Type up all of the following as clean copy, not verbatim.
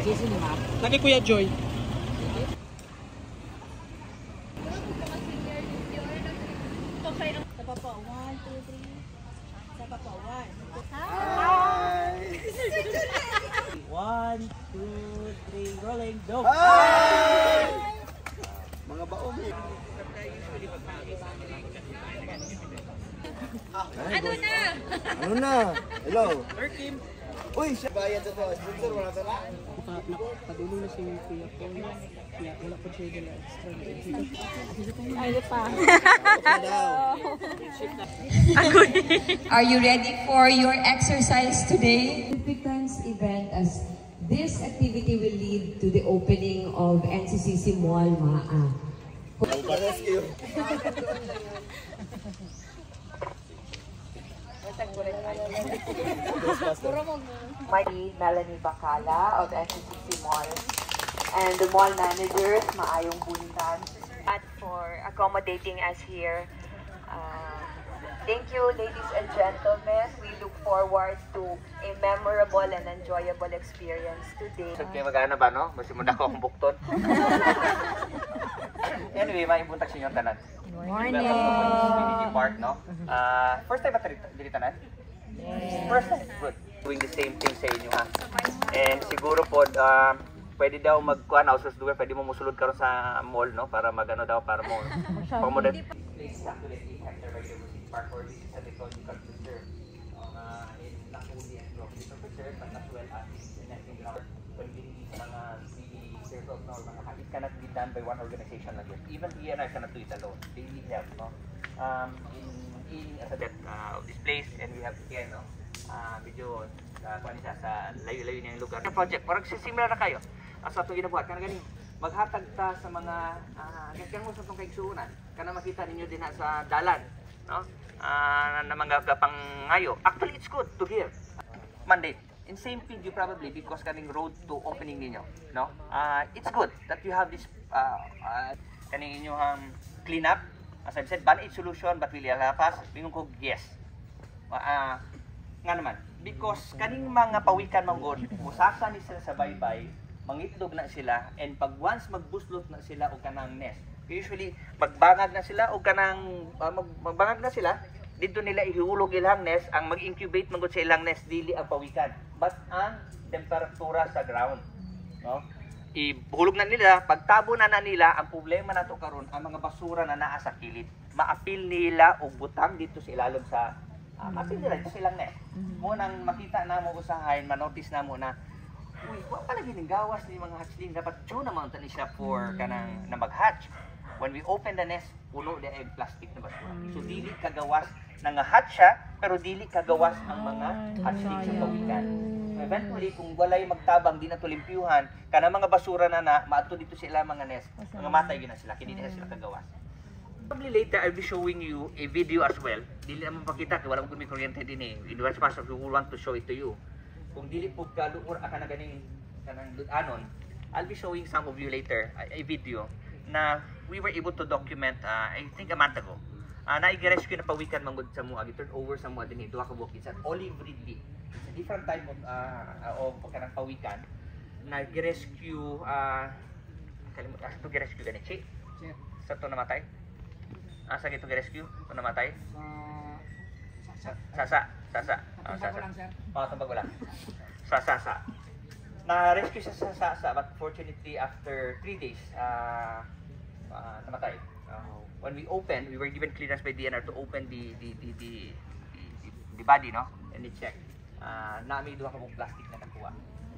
Jason ni Ma'am. Lagi Kuya Joy. Sapa po. 1, 2, 3. Sapa po. 1. Hi! 1, 2, 3, rolling, go! Hi! Mga baong eh. Ano na? Ano na? Hello? Sir Kim. Uy, siya bayad sa to. Sponsor, wala sa na? Padulong na si Kuya Paul. Kaya wala pa siya nila extra. Ay, pa. Are you ready for your exercise today? Significance event as this activity will lead to the opening of NCCC Mall Maa. Rescue. My lead, Melanie Bacala of NCCC Mall, and the mall managers, maayong bulitan, for accommodating us here. Thank you, ladies and gentlemen. We look forward to a memorable and enjoyable experience today. So, kayo mag-ano ba, no? Basta mo dako akong bukton. Anyway, maibuntag sa inyong tanan. Morning. Welcome to Community Park, no? First time ba dili tanan? Yes. First time? Good. Doing the same thing sa inyo, ha? And siguro po, pwede daw magkuhan, outsource doer, pwede mo musulod karon sa mall, no? Para magano daw, para mo pang-modern. Please calculate the hectare by University Park for this is an ecological preserve in not only an ecological preserve but as well as in nesting ground. When we need mga circle of mga it cannot be done by one organization like this. Even DNR cannot do it alone. They need help, no? In as a debt of this place, and we have here, no? Medyo kuan siya sa layo-layo niyang lugar. Project, parang sisimula na kayo. Asa ito ginabuhat, kana ganing maghatag ta sa mga kaya mo sa itong kaigsuunan, kana makita ninyo din sa dalan, no? Na mga gapang ngayo. Actually, it's good to hear. Monday, in same feed you probably because kaning road to opening ninyo, no? It's good that you have this kaning inyong clean up. As I've said, band-aid solution, but will yalapas? Bingon ko, yes. Nga naman, because kaning mga pawikan manggod, musasa ni sila sa baybay, mangitlog na sila, and pag once magbuslot na sila o kanang nest, usually magbangag na sila o kanang magbangag na sila, dito nila ihulog ilang nest, ang mag-incubate manggod sa ilang nest, dili ang pawikan, but ang temperatura sa ground, no? Ihulog na nila, pagtabo na nila, ang problema nato karon ang mga basura na naa sa kilid. Maapil nila o butang dito sa ilalom sa maapil nila dito silang nest. Mo nang makita na mo usahay, manotice na mo na uy, wa pa lagi ning gawas ni mga hatchling, dapat tune naman tani siya for kanang na mag-hatch. When we open the nest, puno di egg plastic na basura. So dili kagawas na nga hatch siya, pero dili kagawas ang mga hatchling sa pawikan. Eventually, kung walay magtabang, di na tulimpyuhan, kana mga basura na maato dito sila mga nest, mga matay gina sila, hindi na sila kagawas. Probably later, I'll be showing you a video as well. Dili naman pakita, kaya walang may kuryente din eh. In the rest of we will want to show it to you. Kung dili po kaluor ka na ganing kanang anon, I'll be showing some of you later a video na we were able to document, I think a month ago. Na-rescue na pawikan manggod sa mua, turn over sa mua din ito, it's an olive ridley. It's a different type of kanang pawikan. Nag-rescue, kalimutan, ito gi-rescue ganit, Chi? Sa ito namatay? Asa ito gi-rescue? Ito namatay? Sasa. Tambag lang, sir. Tambag lang. Sasa. Na-rescue siya sa Sasa, but fortunately after 3 days, namatay. When we opened, we were given clearance by DNR to open the body, no? And we checked. May duha ka mong plastic na nakuha.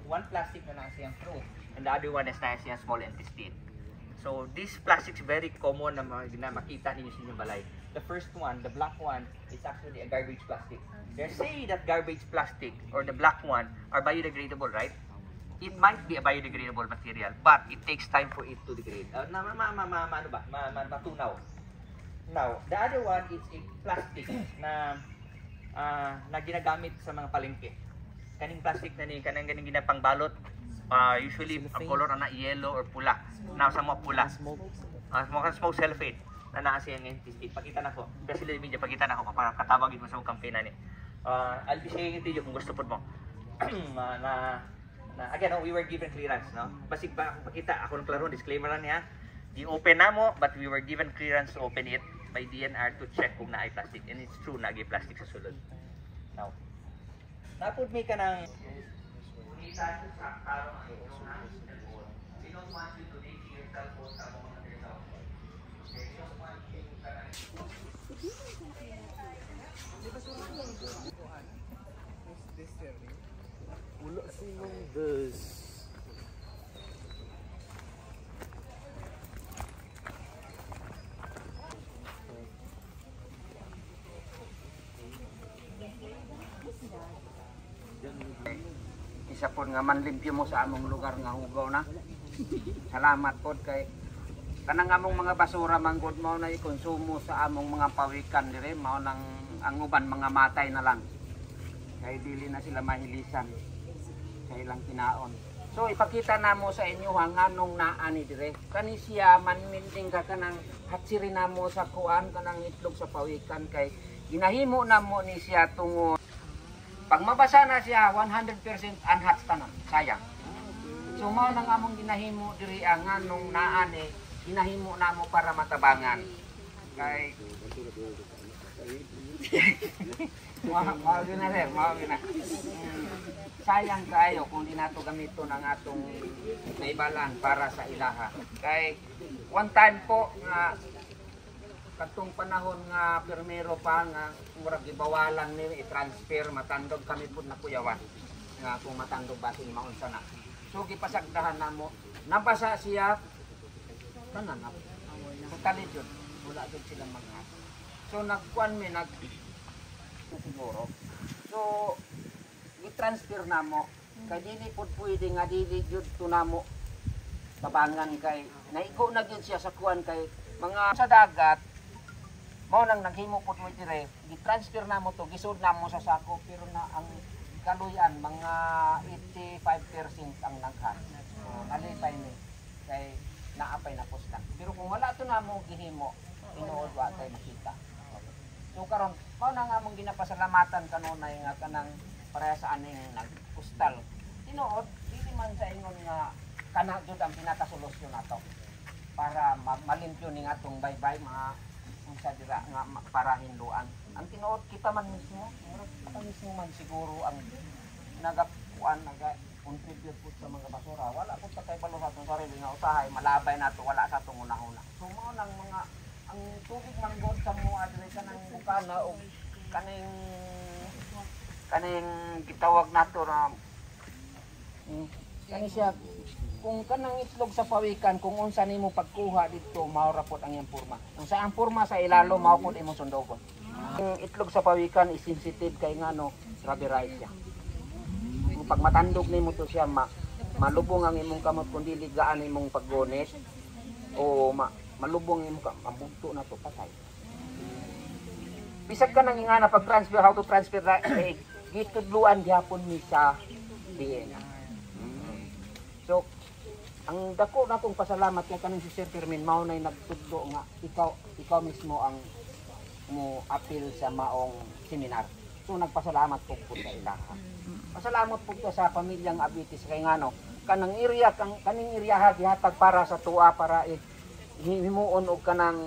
One plastic na nasa siyang throat, and the other one is nasa siyang small intestine. So these plastics very common na makita ninyo sa inyong balay. The first one, the black one, is actually a garbage plastic. They say that garbage plastic or the black one are biodegradable, right? It might be a biodegradable material, but it takes time for it to degrade. Matunaw. Now, the other one is a plastic na ginagamit sa mga palengke. Kaning plastic na ni kanang ganing ginapangbalot. Usually ang color na yellow or pula. Now sa mga pula. Smoke sulfate na naa siyang intestine. Pakita na ko. Kasi sa media pakita na ko para katabagin mo sa campaign na ni. I'll be sharing it to you kung gusto po mo. Na again, no, we were given clearance, no? Basig ba makita ako ng klaro disclaimer na niya. Di-open na mo, but we were given clearance to open it by DNR to check kung naay plastic. And it's true, naay plastic sa sulod. Now, napod may ka ng kita sa karong ang iyong cellphone. We don't want you to leave your cellphone sa mga tao. Okay, we don't want you to Wala sinong bus. Isa po nga manlimpyo mo sa among lugar nga hugaw na. Salamat po kay kanang among mga basura manggod mo na ikonsumo sa among mga pawikan dire mao nang ang uban mga matay na lang. Kay dili na sila mahilisan sa ilang kinaon. So ipakita namo sa inyo ang anong naani dire. Kani siya manminding ka kanang hatsiri namo sa kuan kanang itlog sa pawikan kay ginahimo namo ni siya tungod pag mabasa na siya 100% unhatched tanan. Sayang. So mao nang among ginahimo diri ang anong naani ginahimo namo para matabangan. Kay Mao na sir, mao na. Sayang kayo kung di nato gamiton ang atong naibalan para sa ilaha. Kay one time po nga katong panahon nga permero pa nga murag gibawalan ni i-transfer matandog kami pud na kuyawan nga kung matandog basin maunsa na. So gipasagdahan namo. Nabasa siya tanan na. Totally jud wala jud silang mga. So nagkuan mi siguro. So i-transfer namo kay dili pud pwede nga dili jud tunamo tabangan kay naigo na gyud siya sa kuan kay mga sa dagat mao nang naghimo pud mo dire gi-transfer namo to gisud namo sa sako pero na ang kaluyan mga 85% ang naghan. So nalipay ni kay naapay na pusta. Pero kung wala to namo gihimo tinuod wa tay makita. So karon mao nang among ginapasalamatan kanunay nga kanang pareha sa aning nagpostal. Tinuod dili man sa ingon nga kana jud ang pinakasolusyon nato para malimpyo ning atong baybay mga unsa dira nga para hinduan. Ang tinuod kita man mismo, kita mismo man siguro ang nagakuan contribute pud sa mga basura. Wala pud ta kay balo sa atong sarili nga usahay malabay nato wala sa atong una-una. So mao nang mga ang tubig manggod sa mo adre kanang bukana o kaning gitawag nato na kani siya kung kanang itlog sa pawikan kung unsa nimo pagkuha dito mao ra pud ang iyang porma. Ang sa ang porma sa ilalo mao pud imong sundogon. Ang itlog sa pawikan is sensitive kay ngano rubberized siya. Kung pag matandog nimo to siya malubong ang imong kamot kun dili gaan imong paggunit o malubong imong mabugto na to patay. Bisag ka nang ingana pag transfer how to transfer gitudluan gyapon ni sa DNA. So ang dako natong pasalamat kay kanang si Sir Fermin mao nay nagtudlo nga ikaw mismo ang mo appeal sa maong seminar. So nagpasalamat po sa ilaha. Pasalamat po sa pamilyang Abitis kay ngano kanang area kaning area gihatag para sa tuwa para himuon og kanang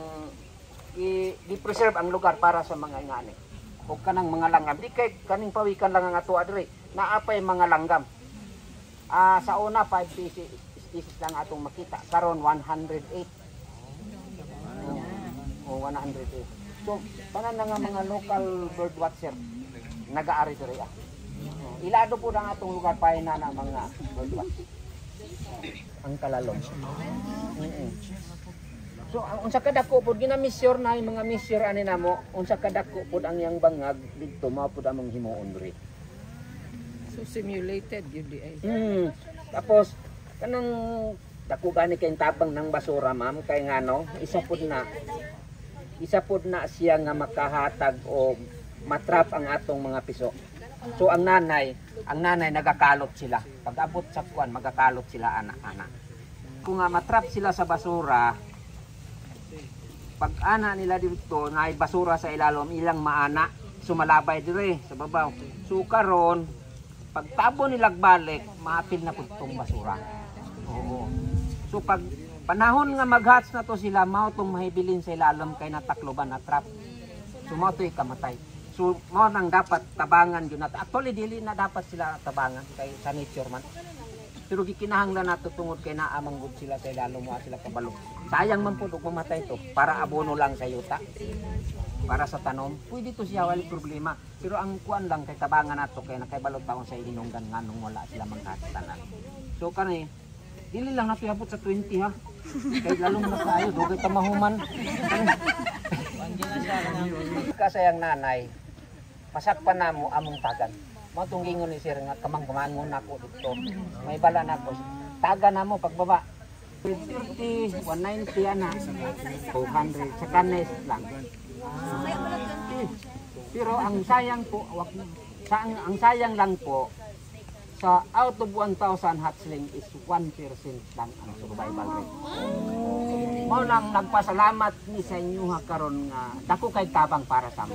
i-preserve ang lugar para sa mga ingani. Og kanang mga langgam. Di kay kaning pawikan lang ang ato adre. Naapay mga langgam. Sa una 5 species lang atong makita. Karon 108. O 108. So tanan nga mga local bird watcher nagaari diri. Ilado po ang atong lugar paay na mga bird watcher. Ang kalalom. So unsa kadako pud ginamisyor na mga misyor ani namo unsa kadako pud ang yang bangag didto mao pud among himuon diri. So simulated yun di ay. Tapos kanang dako gani kay tabang ng basura ma'am kay ngano isa pud na siya nga makahatag o matrap ang atong mga piso. So ang nanay nagakalot sila. Pag abot sa kuan magakalot sila anak-anak. Kung nga matrap sila sa basura pag ana nila dito na basura sa ilalom ilang maana sumalabay dire sa babaw. So karon pagtabo nila balik, maapil na pud tong basura. Oo. So pag panahon nga mag-hatch na to sila, mao tong mahibilin sa ilalom kay natakloban na trap. So mao to'y kamatay. So mao nang dapat tabangan yun. Actually dili na dapat sila tabangan kay sa nature man. Pero gikinahanglan nato tungod kay naamang gud sila sa ilalom mo sila kabalo. Sayang man pud og mamatay to para abono lang sa yuta. Para sa tanom, pwede to siya wala problema. Pero ang kuan lang kay tabangan nato kay nakaibalot taon sa ilinunggan nganong wala sila mangkatanan. So kani dili lang nato abot sa 20 ha. Kay lalong na kayo dugay ta mahuman. Kasayang nanay, pasakpan namo among tagan. Mao tong gingon ni sir nga kamangkumangon nako dito. May bala nako. Taga namo pagbaba. 130, 190 ana. 200 sa kanes lang. Pero ang sayang po, ang sayang lang po sa out of 1,000 hatchling is 1% lang ang survival rate. Mao nang nagpasalamat ni sa inyo ha karon nga dako kay tabang para sa mo.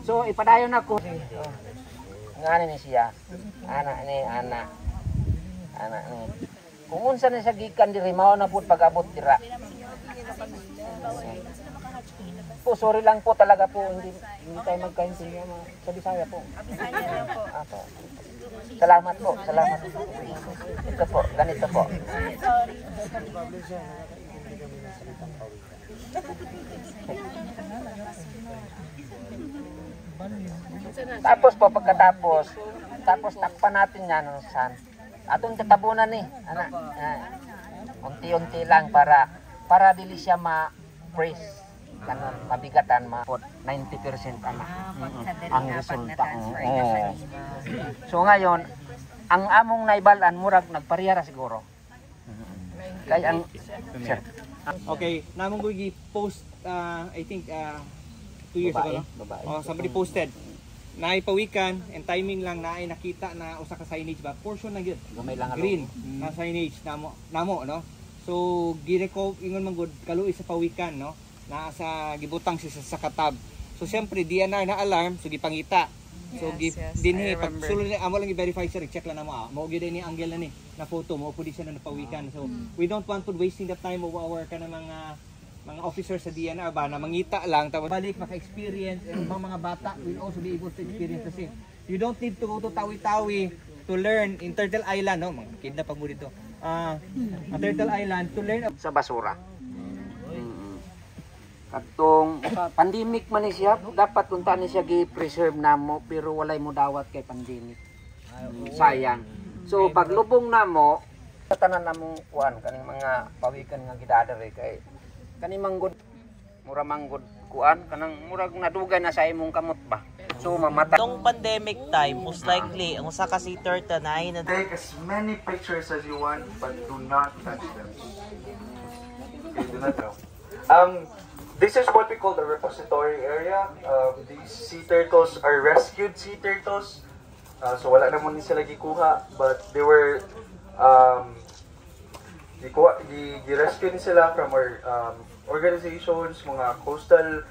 So ipadayon ako. Ngani ni siya? Anak ni. Kung unsa ni sa gikan diri mao na pud pag-abot dira. Po, sorry lang po talaga po, hindi tayo magkaintindihan sa Bisaya po. Apo. Salamat po, salamat. Ito po, ganito po. Tapos po, pagkatapos, takpan natin yan, san. Atong tatabunan ni, anak. Unti-unti lang para dili siya ma-press. Kanon mabigatan mapod 90% ana ang resulta. So ngayon ang among naibalan murag nagparehara siguro. Kay ang sir. Okay, namong gi post I think 2 years ago. Oh, somebody posted. Naay pawikan and timing lang naay nakita na usa ka signage ba portion na gyud. Gamay lang green na signage namo no. So gireko ingon man gud kaluoy sa pawikan no. Na sa gibutang siya sa katab. So siyempre DNR na alarm so gipangita. So dinhi pag sulod amo lang i-verify sir, check lang namo. Mao gyud ni angle na ni na photo mo pud siya na napawikan. So we don't want to wasting the time of our kana mga officers sa DNR ba na mangita lang tapos balik maka-experience and mga bata will also be able to experience the same. You don't need to go to Tawi-Tawi to learn in Turtle Island no. Mga kidnap pag mo dito. Turtle Island to learn sa basura. Katong pandemic man ni siya, dapat unta ni siya gi-preserve namo pero walay mo dawat kay pandemic. Sayang. So paglubong namo, tanan namong kuan kaning mga pawikan nga gidadere kay kani manggod mura manggod kuan kanang murag nadugay na sa imong kamot ba. So mamata. Nung pandemic time, most likely ang usa ka sea turtle na ay Take as many pictures as you want but do not touch them. Okay, do not throw. This is what we call the repository area. These sea turtles are rescued sea turtles. So wala naman din sila gikuha, but they were gi-rescue din sila from our organizations, mga coastal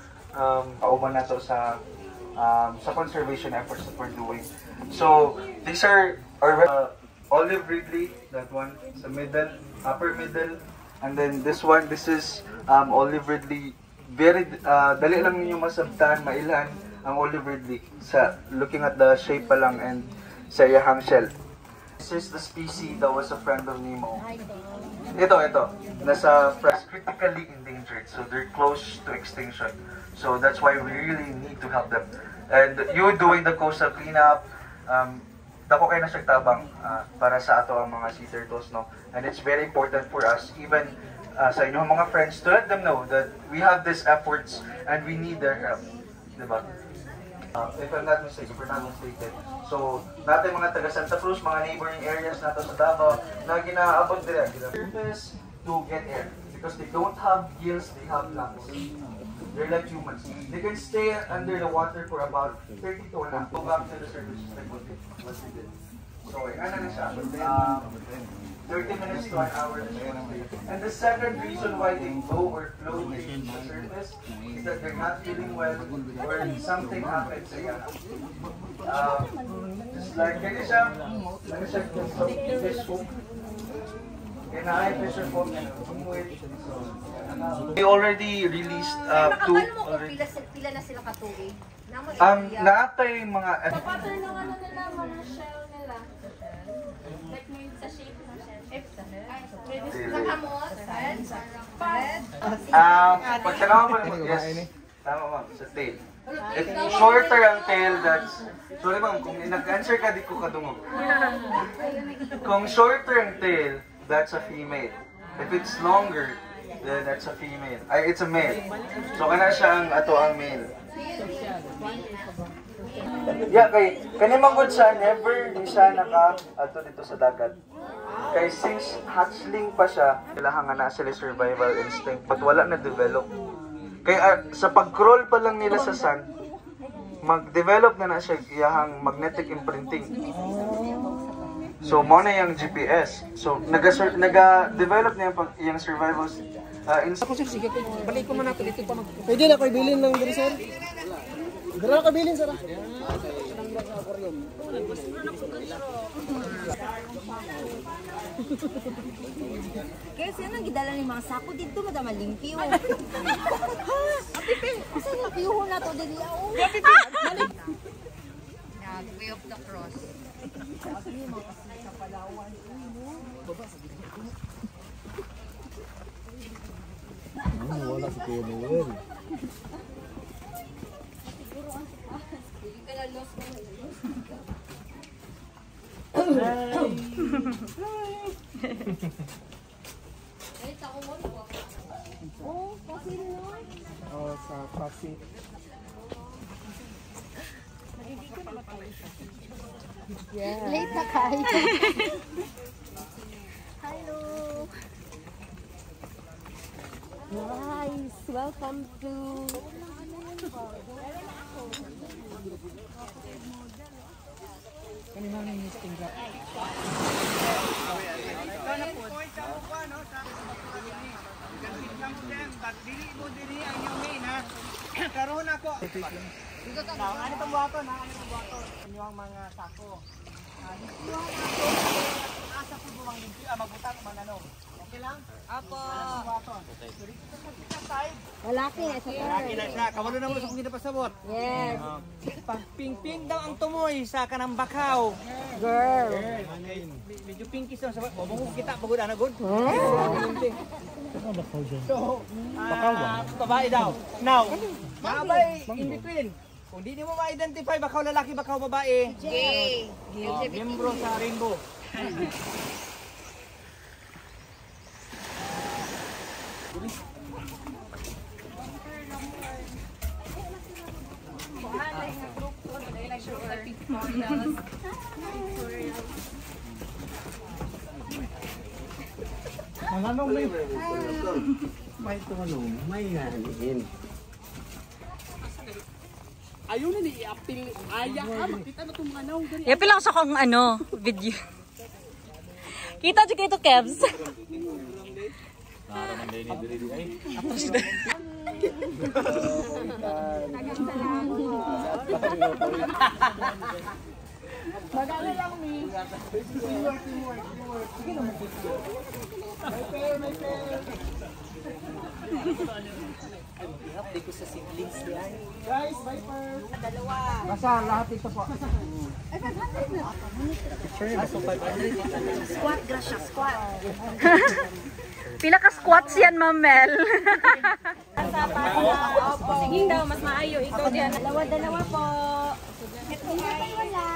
kauban na to sa conservation efforts that we're doing. So these are our olive ridley, that one, sa middle, upper middle, and then this one, this is olive ridley. Very dali lang ninyo masabtan, mailan ang olive ridley sa looking at the shape pa lang and sa iyahang shell. This is the species that was a friend of Nemo. Ito, nasa critically endangered, so they're close to extinction. So that's why we really need to help them. And you doing the coastal cleanup, dako kayo na siya tabang para sa ato ang mga sea turtles, no? And it's very important for us, even sa inyong mga friends, to let them know that we have these efforts and we need their help. Diba? If I'm not mistaken, so natin mga taga Santa Cruz, mga neighboring areas nato sa Davao, na ginaabot nila purpose to get air. Because they don't have gills, they have lungs. They're like humans. They can stay under the water for about 30 to 1 hour. Go back to the surface, just like what we did. So, ano na siya? 30 minutes to an hour. And the second reason why they go or float to the surface is that they're not feeling well or something happens. Just like, kaya siya fish hook. Kaya na ay pressure hook and we already released two. Pila na sila katuwi? Naatay mga... Pattern ng ano nila, mga shell nila. Like may sa shape ng shell. Nakamot, pagkalaman pa naman, yes. Tama ma'am, sa tail. If shorter ang tail, that's... Sorry ma'am, kung nag-answer ka, di ko kadungog. Kung shorter ang tail, that's a female. If it's longer, then that's a female. Ay, it's a male. So, kana siya ang ato ang male. Yeah, kani manggod siya, never di siya ato dito sa dagat. Kay since hatchling pa siya, kailangan na sila survival instinct, but wala na develop. Kaya sa pag-crawl pa lang nila sa sand, mag-develop na siya iyahang magnetic imprinting. So, mo na yung GPS. So, naga-develop na yung survival instinct. Ako sir, sige ko. Balik ko man nato dito pa mag... Pwede na ko ibilin ng diri sir. Dira ko ibilin sir. Kaya siya nang gidala ni mga sako dito, madama limpyo. Ha? Apipe, kasi limpyo na to dili ako. Apipe. Way of the cross. Wala si Kuya Noel. Oh, sa Pasig. Yeah. Late na kayo. Hello. Guys, welcome to... Kanina na yung meeting ka. Karoon ako. Ano itong buhaton? Ano ang mga sako? Dito ang asa po buwang limpyo. Magbutang mananong. Okay lang? Apo. Lalaki na siya. Laki na siya. Kawalo na mo sa kung pinapasabot. Yes. Ping-ping daw ang tumoy sa kanang bakaw. Girl. Medyo pinkish lang sa bakaw. Mungkong kita pagod na good. So, babae daw. Now, babay in between. Kung di mo ma-identify bakaw lalaki, bakaw babae. Gay. Membro sa rainbow. Mananong may tumanong, may nanin. Ayaw na ni i-apil. Aya ka, makita na itong manaw. Yapi lang sa kong video. Kita juga itu Kevs. Magali lang ni. Sige na mo. May pair. Update ko sa siblings yan. Guys, Viper. Dalawa. Basta lahat ito po. Squat, grasya, squat. Pila ka squats yan, Ma'am Mel. Sige daw, mas maayo. Ikaw dyan. Dalawa po. Ito nga, wala.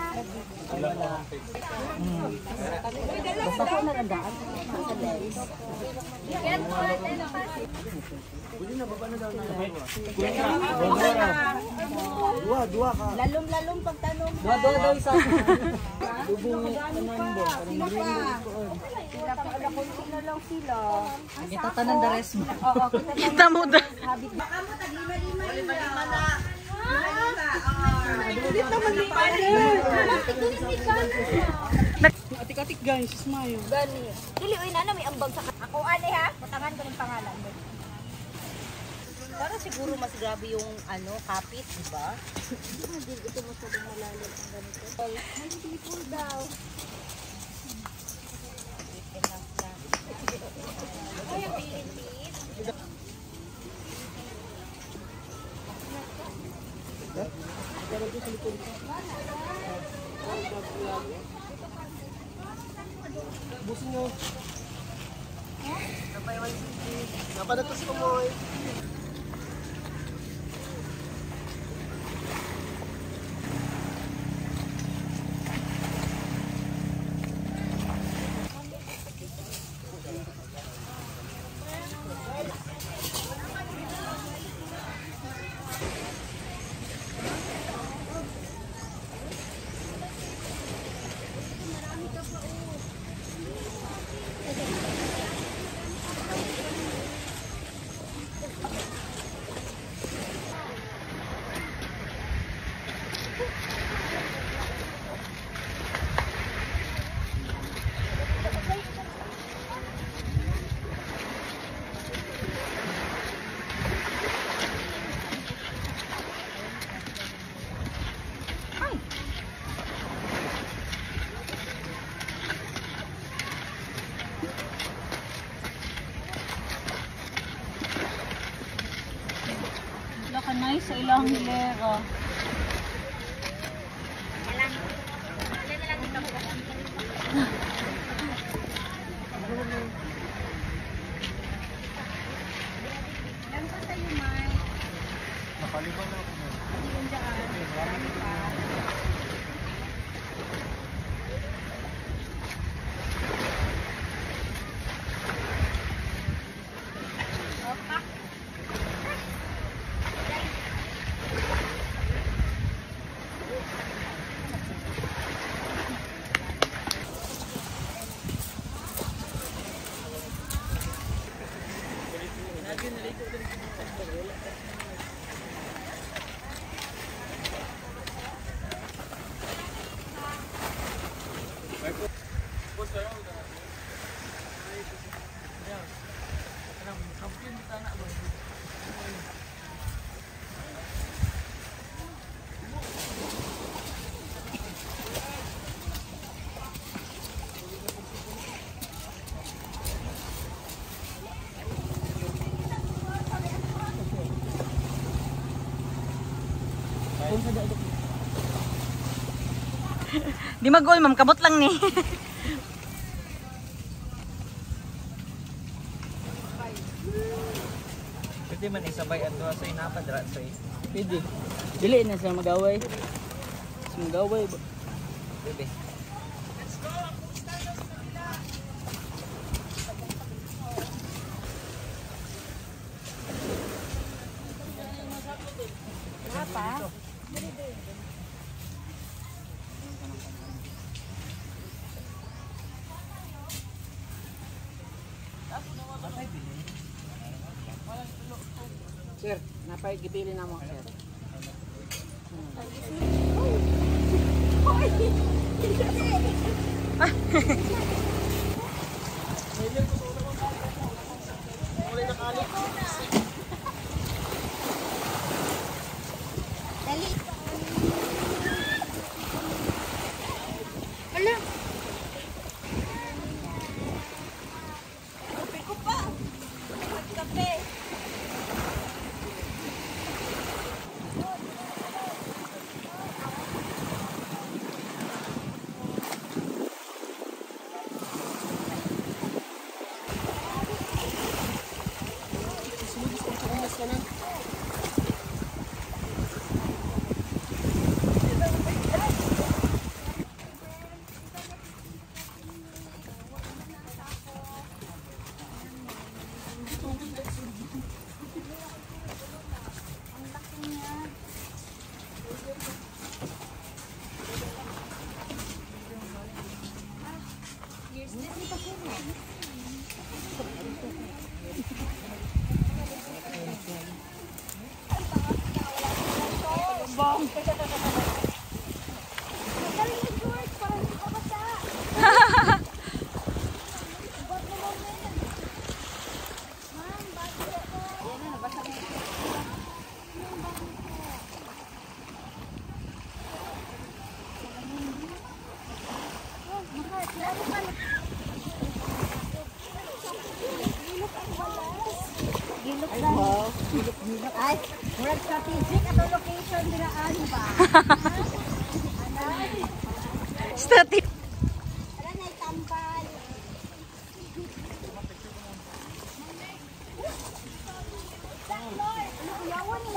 Basta po narandaan. Yan po, Dua ka. lalom-lalom pagtanong. Dua daw isa. Sino pa? Sila pa, sino lang sila. Kita tanan the rest mo. Oo, Kita mo da. Baka mo tag lima-lima. Lima-lima na. Lima-lima. Atik-atik guys, smile. Gani. Dili, uy, nana, may ambag sa... Ako, ane ha? Patangan ko ng pangalan mo. Para siguro mas grabe yung ano, kapit, di ba? Hindi ito masyadong malalim ang ganito. May people daw. Ay, ang pilit-pilit. Busin nyo. Napadatos ko mo eh. Kanay sa ilang hilera. Di mag-goal, ma'am. Kabot lang ni. Pwede man isabay ang doha sa inapadra sa Pwede. Dili na sila mag-away. Mag-away ba? Pwede. Apa? Sir, napay gibili na mo, sir. Dali. Wala. Kape ko pa. Kape. Bong. Ay, murag strategic ato location diraan ba? Static. Ala na tambal. Lord, ano yawan ni